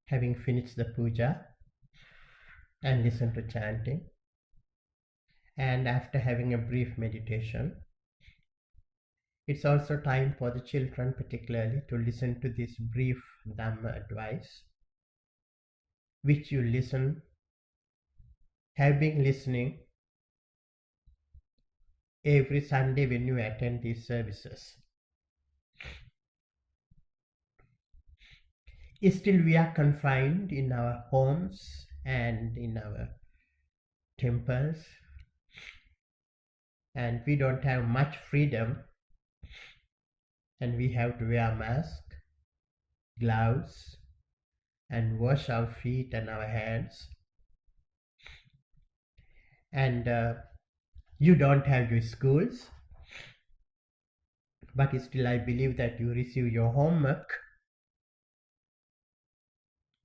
having finished the puja and listen to chanting, and after having a brief meditation, it's also time for the children particularly to listen to this brief Dhamma advice, which you have been listening every Sunday when you attend these services. Still we are confined in our homes and in our temples, and we don't have much freedom, and we have to wear mask, gloves, and wash our feet and our hands. And you don't have your schools, but still I believe that you receive your homework.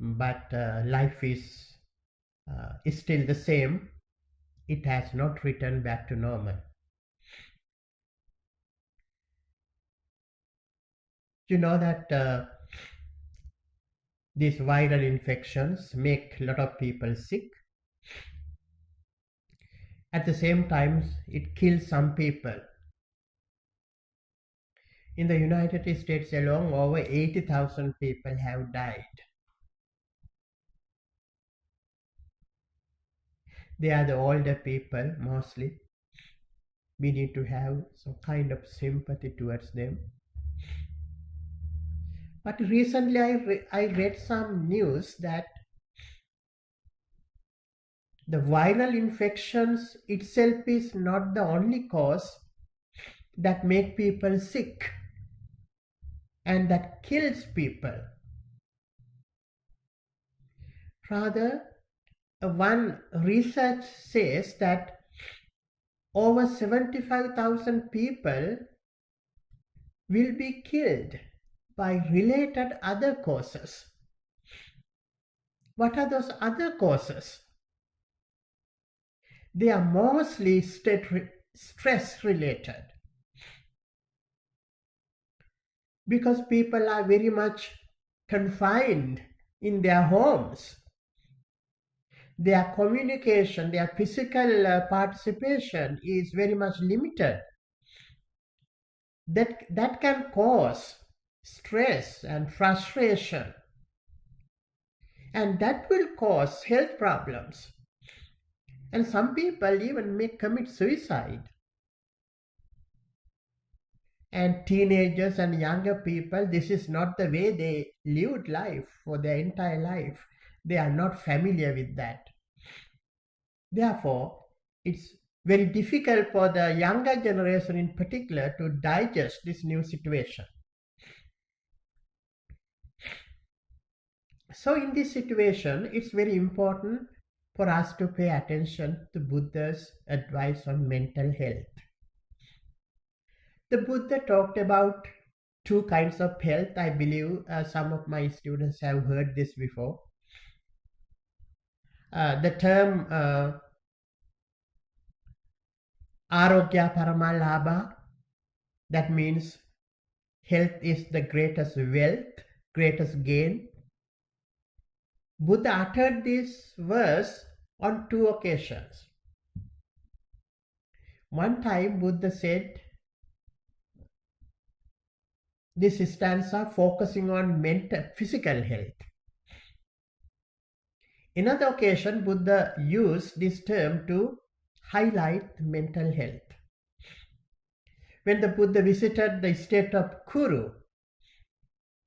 But life is still the same. It has not returned back to normal. You know that these viral infections make a lot of people sick. At the same time, it kills some people. In the United States alone, over 80,000 people have died. They are the older people mostly. We need to have some kind of sympathy towards them. But recently I read some news that the viral infections itself is not the only cause that make people sick and that kills people. Rather, one research says that over 75,000 people will be killed by related other causes. What are those other causes? They are mostly stress related, because people are very much confined in their homes. Their communication, their physical participation is very much limited. That can cause stress and frustration, and that will cause health problems. And some people even may commit suicide. And teenagers and younger people, this is not the way they lived life for their entire life. They are not familiar with that. Therefore, it's very difficult for the younger generation in particular to digest this new situation. So in this situation, it's very important for us to pay attention to Buddha's advice on mental health. The Buddha talked about two kinds of health. I believe some of my students have heard this before. The term Arogya Paramalabha, that means health is the greatest wealth, greatest gain. Buddha uttered this verse on two occasions. One time Buddha said this stanza focusing on physical health. Another occasion Buddha used this term to highlight mental health. When the Buddha visited the state of Kuru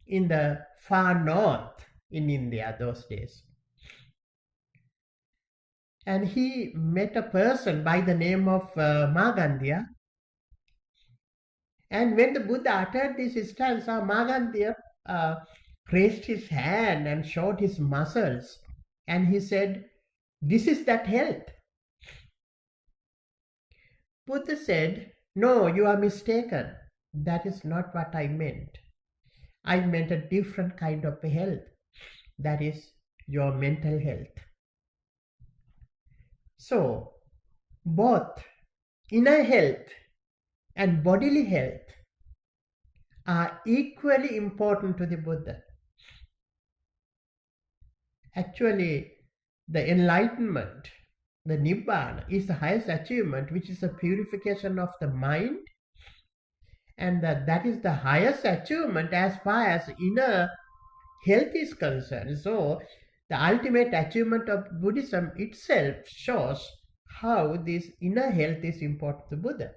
in the far north in India those days, and he met a person by the name of Magandhya, and when the Buddha uttered this stanza, Magandhya raised his hand and showed his muscles, and he said, "This is that health." Buddha said, "No, you are mistaken. That is not what I meant. I meant a different kind of health. That is your mental health." So, both inner health and bodily health are equally important to the Buddha. Actually, the enlightenment, the Nibbana, is the highest achievement, which is the purification of the mind, and that is the highest achievement as far as inner health is concerned. So, the ultimate achievement of Buddhism itself shows how this inner health is important to Buddha.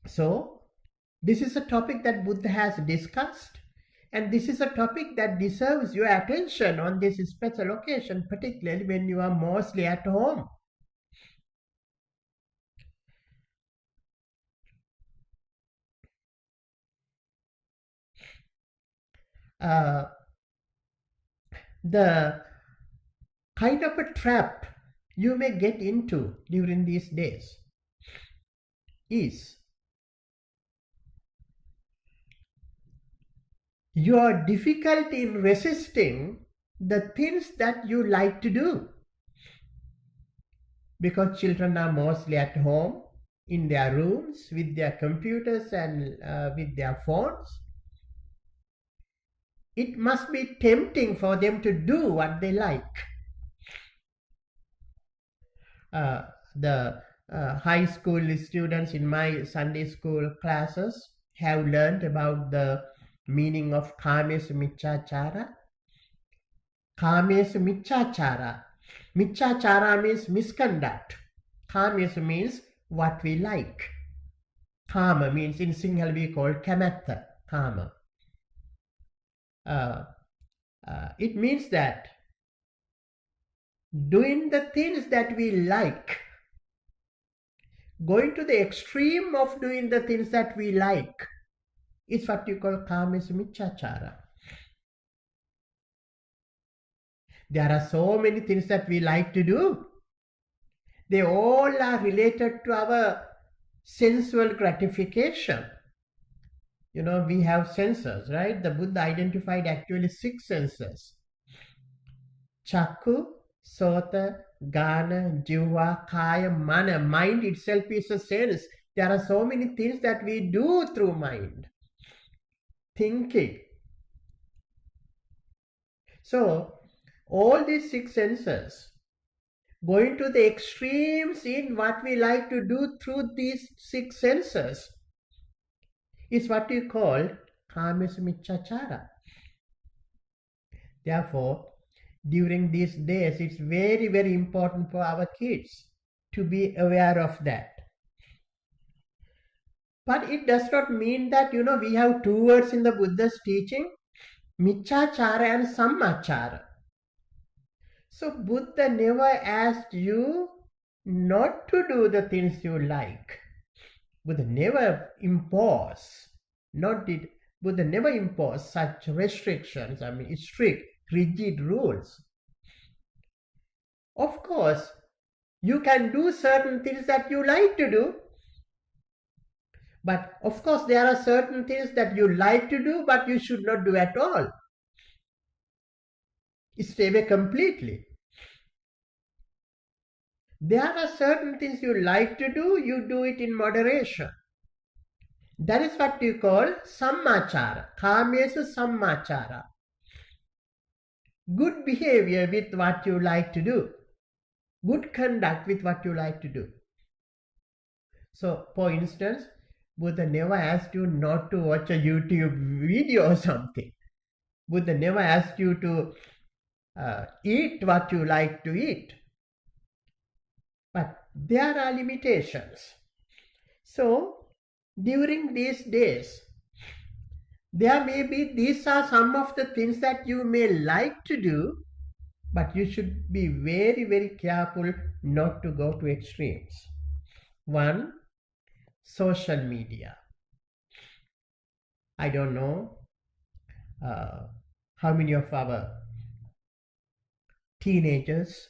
So, this is a topic that Buddha has discussed, and this is a topic that deserves your attention on this special occasion, particularly when you are mostly at home. The kind of a trap you may get into during these days is your difficulty in resisting the things that you like to do. Because children are mostly at home, in their rooms, with their computers and with their phones, it must be tempting for them to do what they like. The high school students in my Sunday school classes have learned about the meaning of Kamesu Michachara. Kamesu Michachara. Michachara means misconduct. Kamesu means what we like. Kama means in Sinhala we call kamatta. Kama. It means that doing the things that we like, going to the extreme of doing the things that we like, is what you call Kamesu Michachara. There are so many things that we like to do. They all are related to our sensual gratification. You know, we have senses, right? The Buddha identified actually 6 senses. Chakku, Sota, Gana, Jiva, Kaya, Mana. Mind itself is a sense. There are so many things that we do through mind. Thinking. So, all these 6 senses, going to the extremes in what we like to do through these 6 senses, is what we call Kamesu Michachara. Therefore, during these days, it's very, very important for our kids to be aware of that. But it does not mean that, we have 2 words in the Buddha's teaching, Michachara and Sammachara. So Buddha never asked you not to do the things you like. Buddha never imposed such restrictions, strict, rigid rules. Of course, you can do certain things that you like to do, but of course there are certain things that you like to do, but you should not do at all. Stay away completely. There are certain things you like to do, you do it in moderation. That is what you call Sammachara. Kamesu Sammachara. Good behavior with what you like to do. Good conduct with what you like to do. So, for instance, Buddha never asked you not to watch a YouTube video or something. Buddha never asked you to eat what you like to eat. But there are limitations. So, during these days, these are some of the things that you may like to do, but you should be very, very careful not to go to extremes. 1, social media. I don't know how many of our teenagers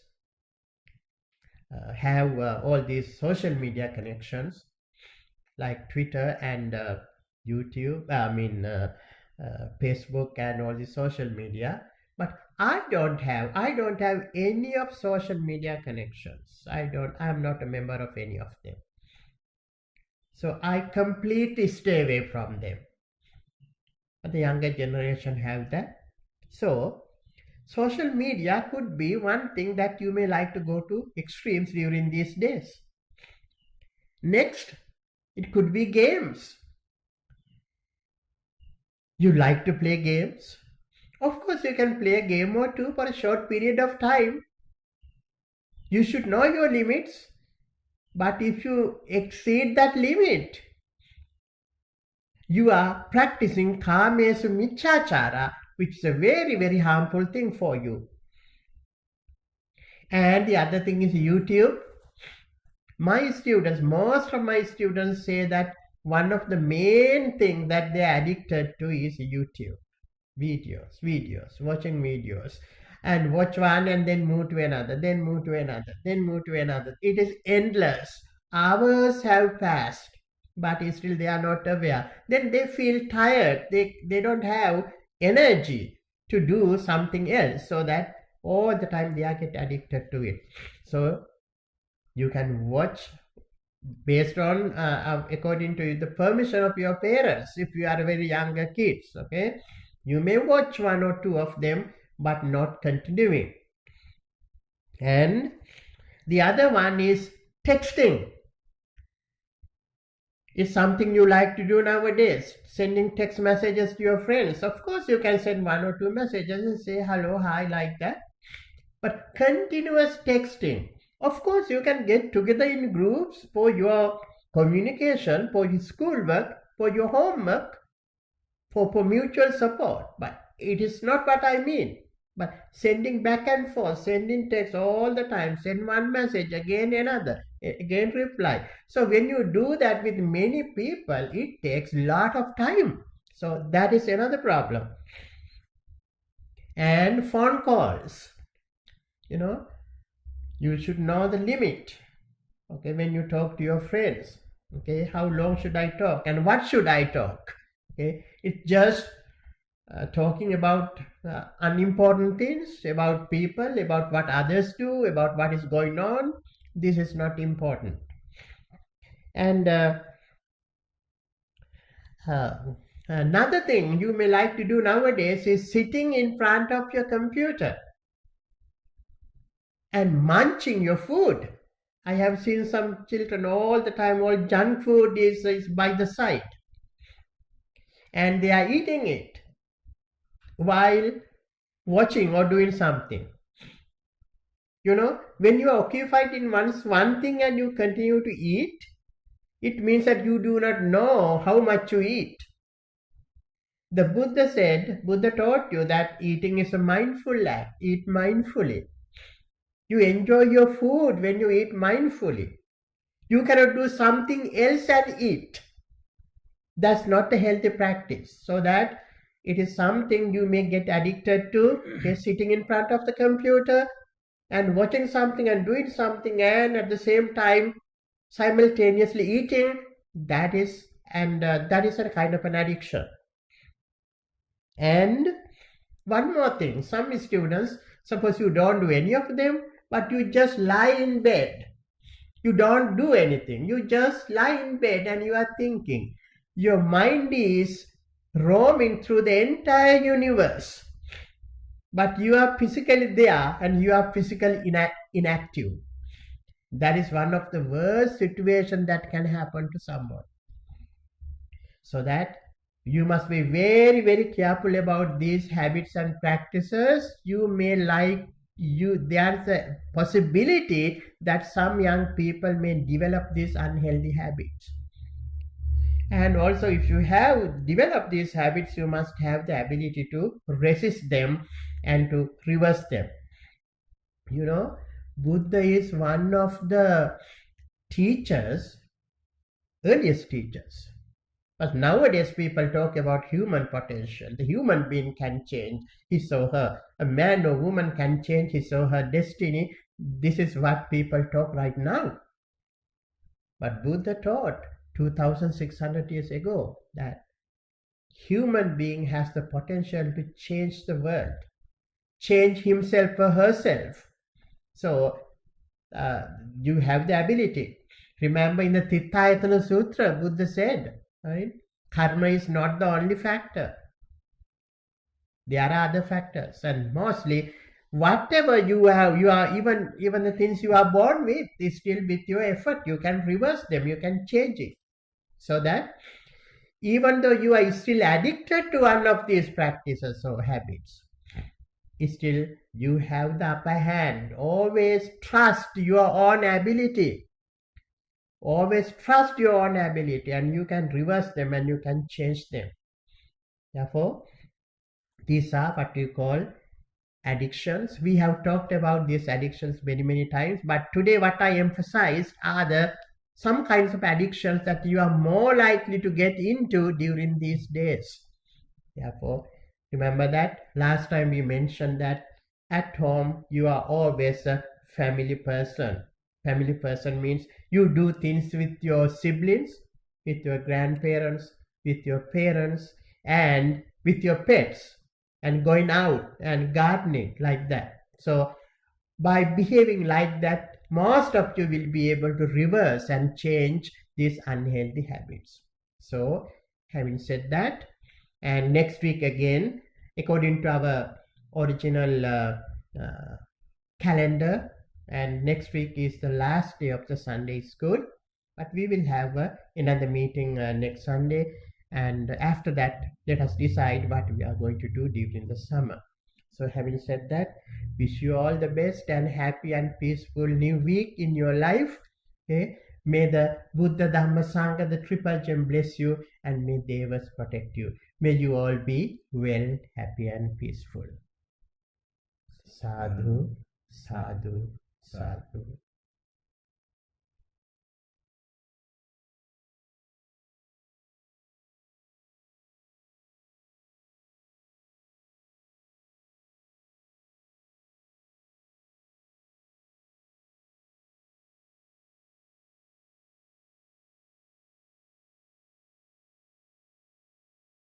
have all these social media connections like Twitter and YouTube, Facebook and all the social media. But I don't have any of social media connections. I am not a member of any of them. So I completely stay away from them. But the younger generation have that. So, social media could be one thing that you may like to go to extremes during these days. Next, it could be games. You like to play games? Of course, you can play a game or two for a short period of time. You should know your limits. But if you exceed that limit, you are practicing kamesu michachara, which is a very, very harmful thing for you. And the other thing is YouTube. Most of my students say that one of the main things that they are addicted to is YouTube. Videos, watching videos. And watch one and then move to another, then move to another, then move to another. It is endless. Hours have passed, but still they are not aware. Then they feel tired. They don't have energy to do something else, so that all the time they are get addicted to it. So you can watch based on according to the permission of your parents. If you are very younger kids, okay, you may watch one or two of them, but not continuing. And the other one is texting. It's something you like to do nowadays, sending text messages to your friends. Of course, you can send one or two messages and say hello, hi, like that. But continuous texting. Of course, you can get together in groups for your communication, for your schoolwork, for your homework, for mutual support. But it is not what I mean. But sending back and forth, sending text all the time, send one message, again another, again reply. So when you do that with many people, it takes a lot of time. So that is another problem. And phone calls. You should know the limit. Okay, when you talk to your friends. Okay, how long should I talk and what should I talk? Okay, it's just talking about unimportant things, about people, about what others do, about what is going on. This is not important. And another thing you may like to do nowadays is sitting in front of your computer and munching your food. I have seen some children all the time, all junk food is by the side. And they are eating it while watching or doing something. When you are occupied in one thing and you continue to eat, it means that you do not know how much you eat. The Buddha taught you that eating is a mindful act. Eat mindfully. You enjoy your food when you eat mindfully. You cannot do something else and eat. That's not a healthy practice. So that it is something you may get addicted to, sitting in front of the computer and watching something and doing something and at the same time simultaneously eating. That is a kind of an addiction. And one more thing, some students, suppose you don't do any of them, but you just lie in bed. You don't do anything. You just lie in bed and you are thinking. Your mind is roaming through the entire universe. But you are physically there and you are physically inactive. That is one of the worst situations that can happen to someone. So that you must be very, very careful about these habits and practices. There's a possibility that some young people may develop these unhealthy habits. And also, if you have developed these habits, you must have the ability to resist them and to reverse them. Buddha is one of the earliest teachers. But nowadays people talk about human potential. The human being can change his or her. A man or woman can change his or her destiny. This is what people talk right now. But Buddha taught 2,600 years ago that human being has the potential to change the world, change himself or herself. So you have the ability. Remember in the Tithayatana Sutra, Buddha said, right? Karma is not the only factor. There are other factors, and mostly whatever you have, you are even the things you are born with is still with your effort. You can reverse them, you can change it. So that even though you are still addicted to one of these practices or habits, still you have the upper hand. Always trust your own ability. Always trust your own ability, and you can reverse them and you can change them. Therefore, these are what you call addictions. We have talked about these addictions many times, but today what I emphasize are some kinds of addictions that you are more likely to get into during these days. Therefore, remember that last time we mentioned that at home you are always a family person. Family person means you do things with your siblings, with your grandparents, with your parents, and with your pets, and going out and gardening like that. So by behaving like that, most of you will be able to reverse and change these unhealthy habits. So having said that, and next week again, according to our original calendar, and next week is the last day of the Sunday school, but we will have another meeting next Sunday, and after that let us decide what we are going to do during the summer. So having said that, wish you all the best and happy and peaceful new week in your life. Okay? May the Buddha, Dhamma, Sangha, the triple gem bless you, and may Devas protect you. May you all be well, happy and peaceful. Sadhu, sadhu, sadhu.